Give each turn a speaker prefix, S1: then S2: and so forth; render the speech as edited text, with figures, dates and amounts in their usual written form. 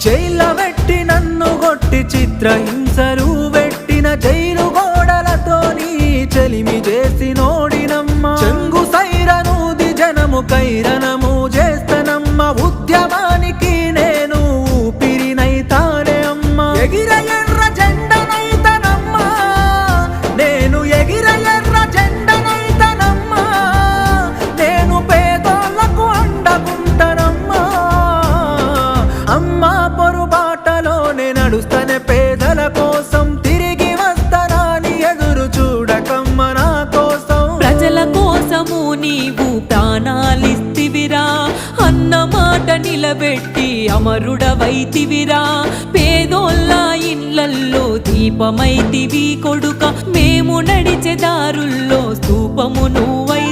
S1: జైల వెట్టి నన్ను కొట్టి చిత్రహింసలు పెట్టిన జైలు గోడలతోని చెలిమి చేసి నోడినమ్మ చెంగు సైరనూది జనము కైరనము చేస్తనమ్మ ఉద్యమానికి నేను ఊపిరినైతానే అమ్మ ఎగిర ఎర్ర జెండనైతనమ్మ నేను ఎగిర ఎర్ర జెండనైతనమ్మ నేను పేదోళ్లకు అండగుంటనమ్మా అమ్మ పొరుబాటలోనే నడుస్తనే పేదల కోసం తిరిగి వస్తానని ఎదురు చూడకమ్మ నా కోసం
S2: ప్రజల కోసము నీవు ప్రాణాలిస్తివిరా అన్న మాట నిలబెట్టి అమరుడవైతివిరా పేదోళ్ళ ఇళ్ళల్లో దీపమైతివి కొడుక మేము నడిచే దారుల్లో స్తూపము నువ్వై